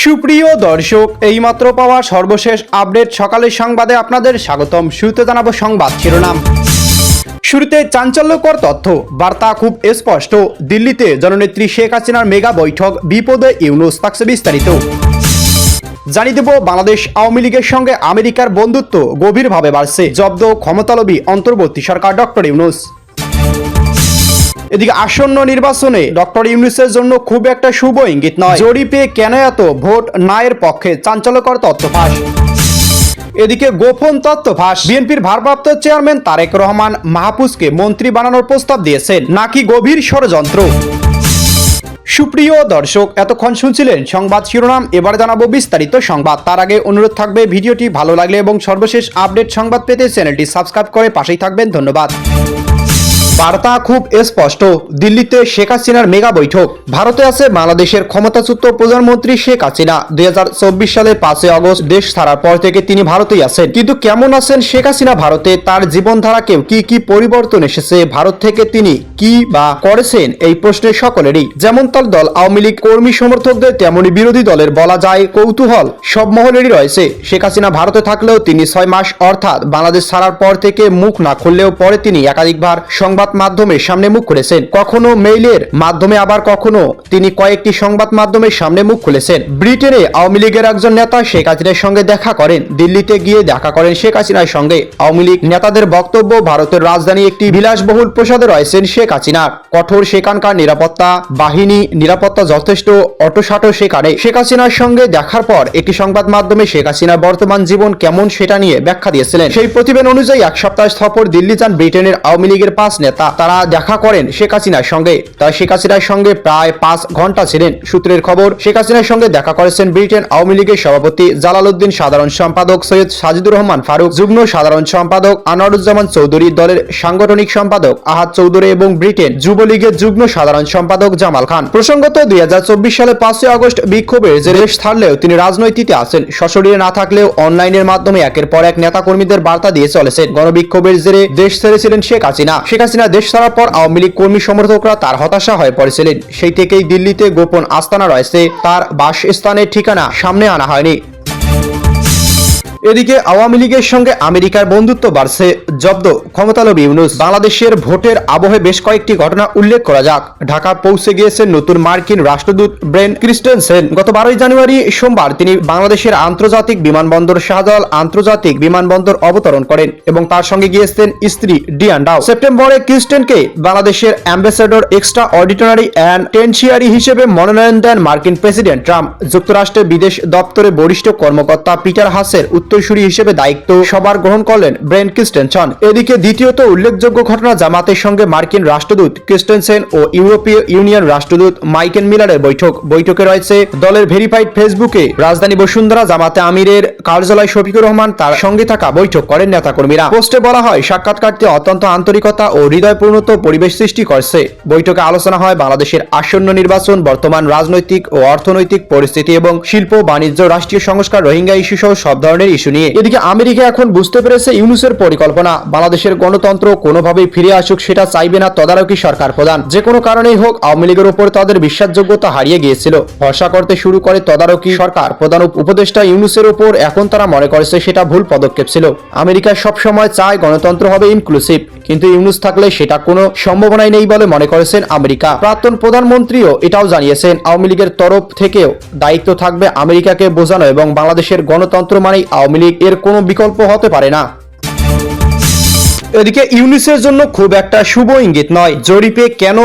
সুপ্রিয় দর্শক, এইমাত্র পাওয়া সর্বশেষ আপডেট সকালের সংবাদে আপনাদের স্বাগতম। শুরুতে জানাবো সংবাদ শিরোনাম। শুরুতে চাঞ্চল্যকর তথ্য, বার্তা খুব স্পষ্ট। দিল্লিতে জননেত্রী শেখ হাসিনার মেগা বৈঠক, বিপদে ইউনূস। থাকছে বিস্তারিত। জানিয়ে দেব, বাংলাদেশ আওয়ামী লীগের সঙ্গে আমেরিকার বন্ধুত্ব গভীরভাবে বাড়ছে, জব্দ ক্ষমতালোভী অন্তর্বর্তী সরকার ডক্টর ইউনূস। এদিকে আসন্ন নির্বাচনে ডক্টর ইউনূসের জন্য খুব একটা শুভ ইঙ্গিত নয়। জরিপে কেন এত ভোট নায়ের পক্ষে, চাঞ্চল্যকর তথ্য ফাঁস। এদিকে গোপন তথ্য ফাঁস, বিএনপির ভারপ্রাপ্ত চেয়ারম্যান তারেক রহমান মাহফুজকে মন্ত্রী বানানোর প্রস্তাব দিয়েছেন, নাকি গভীর ষড়যন্ত্র। সুপ্রিয় দর্শক, এতক্ষণ শুনছিলেন সংবাদ শিরোনাম, এবার জানাবো বিস্তারিত সংবাদ। তার আগে অনুরোধ থাকবে, ভিডিওটি ভালো লাগলে এবং সর্বশেষ আপডেট সংবাদ পেতে চ্যানেলটি সাবস্ক্রাইব করে পাশেই থাকবেন। ধন্যবাদ। বার্তা খুব স্পষ্ট, দিল্লিতে শেখ হাসিনার মেগা বৈঠক। ভারতে আছে বাংলাদেশের ক্ষমতাচ্যুত প্রধানমন্ত্রী শেখ হাসিনা। 2024 সালের 5 আগস্ট দেশ ছাড়ার পর থেকে তিনি ভারতেই আছেন। কিন্তু কেমন আছেন শেখ হাসিনা ভারতে, তার জীবনধারাকেও কি পরিবর্তন এসেছে, ভারত থেকে তিনি কি বা করেছেন, এই প্রশ্নের সকলেরই। যেমন তার দল আওয়ামী লীগ কর্মী সমর্থকদের, তেমনি বিরোধী দলের বলা যায় কৌতূহল সব মহলেরই রয়েছে। শেখ হাসিনা ভারতে থাকলেও তিনি 6 মাস অর্থাৎ বাংলাদেশ ছাড়ার পর থেকে মুখ না খুললেও পরে তিনি একাধিকবার সংবাদ মাধ্যমের সামনে মুখ খুলেছেন। কখনো মেইলের মাধ্যমে, আবার কখনো তিনি কয়েকটি সংবাদ মাধ্যমের সামনে মুখ খুলেছেন। ব্রিটেনে আওয়ামী লীগের একজন নেতা শেখ হাসিনার সঙ্গে দেখা করেন। দিল্লিতে গিয়ে দেখা করেন শেখ হাসিনার সঙ্গে। আওয়ামী লীগ নেতাদের বক্তব্য, ভারতের রাজধানী একটি বিলাসবহুল প্রাসাদে রয়েছেন শেখ হাসিনা। কঠোর সেখানকার নিরাপত্তা বাহিনী, নিরাপত্তা যথেষ্ট অটোসাটো সেখানে। শেখ হাসিনার সঙ্গে দেখার পর একটি সংবাদ মাধ্যমে শেখ হাসিনার বর্তমান জীবন কেমন সেটা নিয়ে ব্যাখ্যা দিয়েছিলেন। সেই প্রতিবেদন অনুযায়ী 1 সপ্তাহ সফর দিল্লি যান ব্রিটেনের আওয়ামী লীগের 5 নেতা। তারা দেখা করেন শেখ হাসিনার সঙ্গে। তারা শেখ হাসিনার সঙ্গে প্রায় 5 ঘন্টা ছিলেন। সূত্রের খবর, শেখ হাসিনার সঙ্গে দেখা করেছেন ব্রিটেন আওয়ামী লীগের সভাপতি জালালউদ্দিন, সাধারণ সম্পাদক সৈয়দ সাজিদুর রহমান ফারুক, যুগ্ম সাধারণ সম্পাদক আনোয়ারুজ্জামান চৌধুরী, দলের সাংগঠনিক সম্পাদক আহাদ চৌধুরী এবং ব্রিটেন যুবলীগের যুগ্ম সাধারণ সম্পাদক জামাল খান। প্রসঙ্গত, 2024 সালে 5 আগস্ট বিক্ষোভের যে দেশ ছাড়লেও তিনি রাজনৈতিকে আছেন। সশরীরে না থাকলেও অনলাইনের মাধ্যমে একের পর এক নেতাকর্মীদের বার্তা দিয়ে চলেছেন। গণবিক্ষোভের জেরে দেশ ছেড়েছিলেন শেখ হাসিনা। শেখ হাসিনা দেশ ছাড়ার পর আওয়ামী লীগ কর্মী সমর্থকরা তার হতাশা হয়ে পড়েছিলেন। সেই থেকেই দিল্লিতে গোপন আস্তানা রয়েছে, তার বাসস্থানের ঠিকানা সামনে আনা হয়নি। এদিকে আওয়ামী লীগের সঙ্গে আমেরিকার বন্ধুত্ব বাড়ছে, জব্দ ক্ষমতালোভী ইউনূস। বাংলাদেশের ভোটের আবহে বেশ কয়েকটি ঘটনা উল্লেখ করা যাক। ঢাকা পৌঁছে গিয়েছেন নতুন মার্কিন রাষ্ট্রদূত ব্রেন ক্রিস্টেনসেন। গত 12 জানুয়ারি সোমবার তিনি বাংলাদেশের আন্তর্জাতিক বিমানবন্দর শাহজালাল আন্তর্জাতিক বিমানবন্দর অবতরণ করেন এবং তার সঙ্গে গিয়েছেন স্ত্রী ডিয়ান ডাও। সেপ্টেম্বরে ক্রিস্টেনকে বাংলাদেশের অ্যাম্বাসেডর এক্সট্রা অর্ডিনারি অ্যান্ড টেনশিয়ারি হিসেবে মনোনয়ন দেন মার্কিন প্রেসিডেন্ট ট্রাম্প। যুক্তরাষ্ট্রের বিদেশ দপ্তরে বরিষ্ঠ কর্মকর্তা পিটার হাসের উত্তরসূরি হিসেবে দায়িত্ব সবার গ্রহণ করলেন ব্রেন ক্রিস্টেনসন। এদিকে দ্বিতীয়ত উল্লেখযোগ্য ঘটনা, জামাতের সঙ্গে মার্কিন রাষ্ট্রদূত ক্রিস্টেনসেন ও ইউরোপীয় ইউনিয়ন রাষ্ট্রদূত মাইকেল মিলারের বৈঠকে রয়েছে দলের ভেরিফাইড ফেসবুকে। রাজধানী বসুন্ধরা জামাতে আমিরের কার্যালয় শফিকুর রহমান তার সঙ্গে থাকা বৈঠক করেন নেতাকর্মীরা। পোস্টে বলা হয়, সাক্ষাৎকারটি অত্যন্ত আন্তরিকতা ও হৃদয়পূর্ণত পরিবেশ সৃষ্টি করছে। বৈঠকে আলোচনা হয় বাংলাদেশের আসন্ন নির্বাচন, বর্তমান রাজনৈতিক ও অর্থনৈতিক পরিস্থিতি এবং শিল্প বাণিজ্য, রাষ্ট্রীয় সংস্কার, রোহিঙ্গা ইস্যু সহ সব ধরনের ইস্যু নিয়ে। এদিকে আমেরিকা এখন বুঝতে পেরেছে ইউনূসের পরিকল্পনা। বাংলাদেশের গণতন্ত্র কোনোভাবেই ফিরে আসুক সেটা চাইবে না তদারকি সরকার প্রধান। যে কোনো কারণেই হোক আওয়ামী লীগের উপর তাদের বিশ্বাসযোগ্যতা হারিয়ে গিয়েছিল। ভরসা করতে শুরু করে তদারকি সরকার প্রধান উপদেষ্টা ইউনূসের উপর। এখন তারা মনে করেছে সেটা ভুল পদক্ষেপ ছিল। আমেরিকা সবসময় চায় গণতন্ত্র হবে ইনক্লুসিভ, কিন্তু ইউনূস থাকলে সেটা কোনো সম্ভাবনাই নেই বলে মনে করেছেন আমেরিকা। প্রাক্তন প্রধানমন্ত্রীও এটাও জানিয়েছেন, আওয়ামী লীগের তরফ থেকেও দায়িত্ব থাকবে আমেরিকাকে বোঝানো এবং বাংলাদেশের গণতন্ত্র মানেই আওয়ামী লীগ, এর কোনো বিকল্প হতে পারে না। এদিকে ইউনূসের জন্য খুব একটা শুভ ইঙ্গিত নয়। জরিপে কেন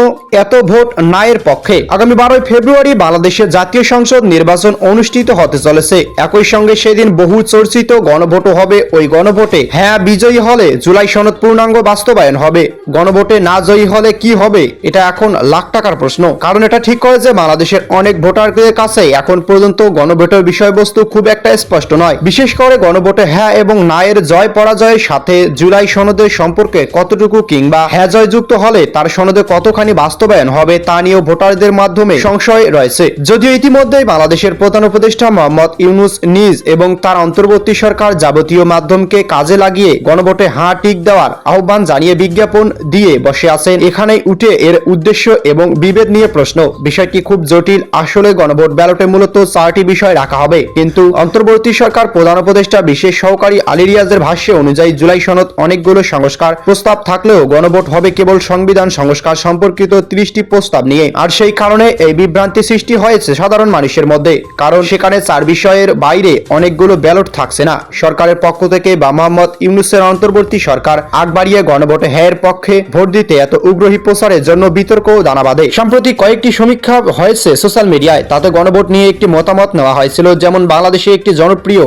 এত ভোট নায়ের পক্ষে। আগামী 12 ফেব্রুয়ারি বাংলাদেশের জাতীয় সংসদ নির্বাচন অনুষ্ঠিত হতে চলেছে। একই সঙ্গে সেদিন বহু চর্চিত গণভোটও হবে। ওই গণভোটে হ্যাঁ বিজয়ী হলে জুলাই সনদ পূর্ণাঙ্গ বাস্তবায়ন হবে। গণভোটে না জয়ী হলে কি হবে, এটা এখন লাখ টাকার প্রশ্ন। কারণ এটা ঠিক করে যে বাংলাদেশের অনেক ভোটারদের কাছে এখন পর্যন্ত গণভোটের বিষয়বস্তু খুব একটা স্পষ্ট নয়। বিশেষ করে গণভোটে হ্যাঁ এবং না এর জয় পরাজয়ের সাথে জুলাই সনদের সম্পর্কে কতটুকু কিংবা হ্যাঁ জয়যুক্ত হলে তার সনদে কতখানি বাস্তবায়ন হবে তা নিয়েও ভোটারদের মাধ্যমে সংশয় রয়েছে। যদিও ইতিমধ্যেই বাংলাদেশের প্রধান উপদেষ্টা মোহাম্মদ ইউনূস নিজ এবং তার অন্তর্বর্তী সরকার যাবতীয় মাধ্যমকে কাজে লাগিয়ে গণভোটে হাঁ টিক দেওয়ার আহ্বান জানিয়ে বিজ্ঞাপন দিয়ে বসে আছেন, এখানেই উঠে এর উদ্দেশ্য এবং বিভেদ নিয়ে প্রশ্ন। বিষয়টি খুব জটিল। আসলে গণভোট ব্যালটে মূলত 4টি বিষয় রাখা হবে, কিন্তু অন্তর্বর্তী সরকার প্রধান উপদেষ্টা বিশেষ সহকারী আলী রিয়াজের ভাষ্য অনুযায়ী জুলাই সনদ অনেকগুলো সংস্কার প্রস্তাব থাকলেও গণভোট হবে কেবল সংবিধান সংস্কার সম্পর্কিত 30টি প্রস্তাব নিয়ে। আর সেই কারণে এই বিভ্রান্তি সৃষ্টি হয়েছে সাধারণ মানুষের মধ্যে, কারণ সেখানে 4 বিষয়ের বাইরে অনেকগুলো ব্যালট থাকছে না। সরকারের পক্ষ থেকে বা মোহাম্মদ ইউনূসের অন্তর্বর্তী সরকার আগ বাড়িয়ে গণভোটে হ্যাঁ পক্ষে ভোট দিতে এত উগ্রহী প্রচারের জন্য বিতর্ক দানা বাঁধে। সম্প্রতি কয়েকটি সমীক্ষা হয়েছে সোশ্যাল মিডিয়ায়, তাতে গণভোট নিয়ে একটি মতামত নেওয়া হয়েছিল। যেমন বাংলাদেশে একটি জনপ্রিয়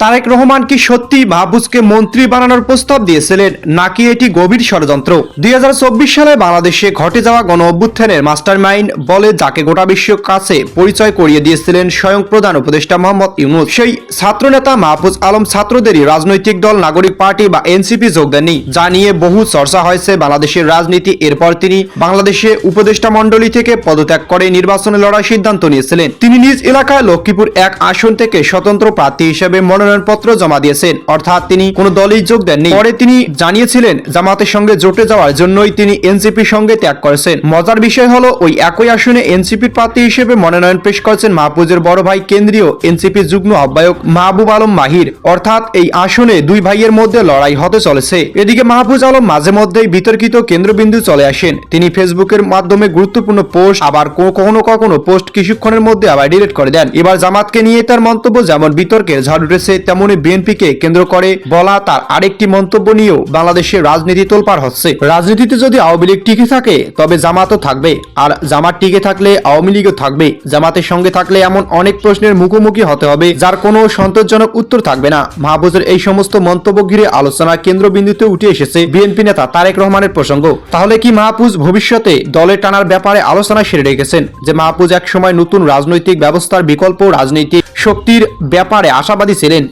তারেক রহমান কি সত্যি মাহফুজকে মন্ত্রী বানানোর প্রস্তাব দিয়েছিলেন, নাকি এটি গভীর ষড়যন্ত্র? 2024 সালে বাংলাদেশে ঘটে যাওয়া গণ অভ্যুত্থানের মাস্টারমাইন্ড বলে যাকে গোটা বিশ্বের কাছে পরিচয় করিয়ে দিয়েছিলেন স্বয়ং প্রধান উপদেষ্টা মোহাম্মদ ইউনূস, সেই ছাত্রনেতা মাহফুজ আলম ছাত্রদেরই রাজনৈতিক দল নাগরিক পার্টি বা এনসিপি যোগ দেননি, যা নিয়ে বহু চর্চা হয়েছে বাংলাদেশের রাজনীতি। এরপর তিনি বাংলাদেশে উপদেষ্টা মণ্ডলী থেকে পদত্যাগ করে নির্বাচনে লড়ার সিদ্ধান্ত নিয়েছিলেন। তিনি নিজ এলাকায় লক্ষ্মীপুর 1 আসন থেকে স্বতন্ত্র প্রার্থী হিসেবে মনোনয়নপত্র জমা দিয়েছেন, অর্থাৎ তিনি কোনো দলেই যোগ দেননি। পরে তিনি জানিয়েছিলেন জামাতের সঙ্গে জোটে যাওয়ার জন্যই তিনি এনসিপির সঙ্গে ত্যাগ করেছেন। মজার বিষয় হলো ওই একই আসনে এনসিপির প্রার্থী হিসেবে মনোনয়ন পেশ করেছেন মাহফুজের বড় ভাই কেন্দ্রীয় এনসিপি যুগ্ম আহ্বায়ক মাহবুব আলম মাহির, অর্থাৎ এই আসনে 2 ভাইয়ের মধ্যে লড়াই হতে চলেছে। এদিকে মাহফুজ আলম মাঝে মধ্যেই বিতর্কিত কেন্দ্রবিন্দু চলে আসেন। তিনি ফেসবুকের মাধ্যমে গুরুত্বপূর্ণ পোস্ট, আবার কখনো পোস্ট কিছুক্ষণের মধ্যে আবার ডিলিট করে দেন। এবার জামাতকে নিয়ে তার মন্তব্য যেমন বিতর্কের ঝড় উঠেছে, তেমনি বিএনপিকে কেন্দ্র করে বলা তার আরেকটি মন্তব্য নিয়েও বাংলাদেশের রাজনীতি তোলপাড় হচ্ছে। রাজনীতিতে যদি আওয়ামী লীগ টিকে থাকে তবে জামাতও থাকবে, আর জামাত টিকে থাকলে আওয়ামী লীগও থাকবে। জামাতের সঙ্গে থাকলে এমন অনেক প্রশ্নের মুখোমুখি হতে হবে যার কোনো সন্তোষজনক উত্তর থাকবে না। মাহফুজের এই সমস্ত মন্তব্য ঘিরে আলোচনা কেন্দ্রবিন্দুতে উঠে এসেছে বিএনপি নেতা তারেক রহমানের প্রসঙ্গ। তাহলে কি মাহফুজ ভবিষ্যতে দলে টানার ব্যাপারে আলোচনা সেরে রেখেছেন? যে মাহফুজ এক সময় নতুন রাজনৈতিক ব্যবস্থার বিকল্প রাজনৈতিক শক্তির ব্যাপারে আশাবাদী ছিলেন,